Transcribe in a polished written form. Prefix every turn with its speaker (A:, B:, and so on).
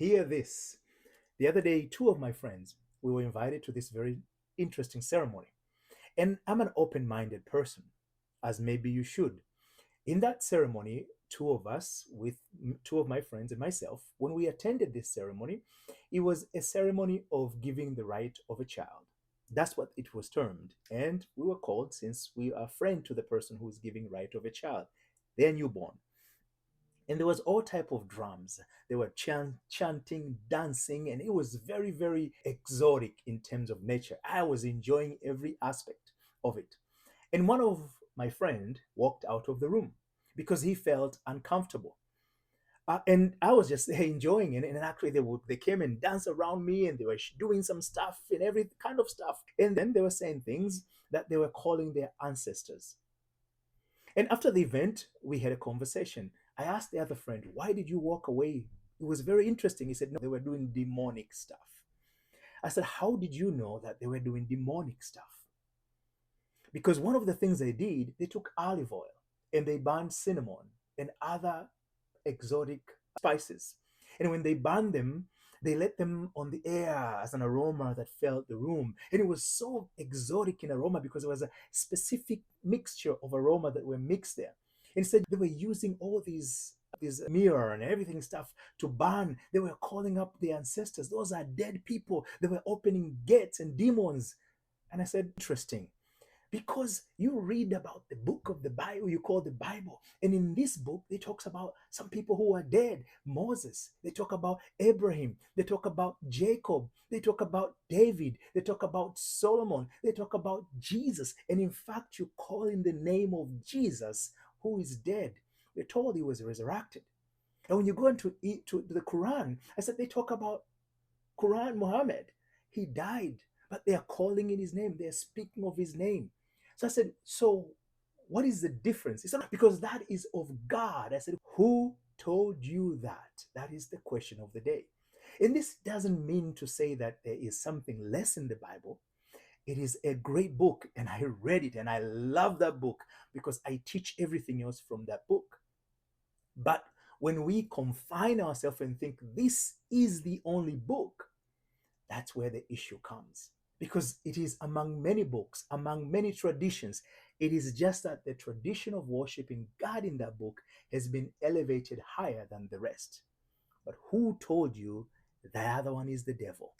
A: Hear this. The other day, two of my friends, we were invited to this very interesting ceremony. And I'm an open minded person, as maybe you should. In that ceremony, two of us, with two of my friends and myself, when we attended this ceremony, it was a ceremony of giving the right of a child. That's what it was termed. And we were called, since we are friend to the person who is giving right of a child, their newborn. And there was all type of drums. They were chanting, dancing, and it was very, very exotic in terms of nature. I was enjoying every aspect of it. And one of my friend walked out of the room because he felt uncomfortable. And I was just enjoying it. And actually, they came and danced around me, and they were doing some stuff and every kind of stuff. And then they were saying things that they were calling their ancestors. And after the event, we had a conversation. I asked the other friend, "Why did you walk away?" It was very interesting. He said, "No, they were doing demonic stuff." I said, "How did you know that they were doing demonic stuff?" Because one of the things they did, they took olive oil and they burned cinnamon and other exotic spices. And when they burned them, they let them on the air as an aroma that filled the room. And it was so exotic in aroma because it was a specific mixture of aroma that were mixed there. Instead, they were using all these mirror and everything stuff to burn. They were calling up the ancestors. Those are dead people. They were opening gates and demons. And I said, interesting, because you read about the book of the Bible you call the Bible, and in this book it talks about some people who are dead. Moses, they talk about Abraham, they talk about Jacob, they talk about David, they talk about Solomon, they talk about Jesus, and in fact you call in the name of Jesus who is dead. We're told he was resurrected. And when you go into the Quran, I said they talk about Quran Muhammad. He died, but they are calling in his name. They are speaking of his name. So I said, so what is the difference? He said, because that is of God. I said, who told you that? That is the question of the day. And this doesn't mean to say that there is something less in the Bible. It is a great book, and I read it and I love that book because I teach everything else from that book. But when we confine ourselves and think this is the only book, that's where the issue comes. Because it is among many books, among many traditions. It is just that the tradition of worshiping God in that book has been elevated higher than the rest. But who told you the other one is the devil?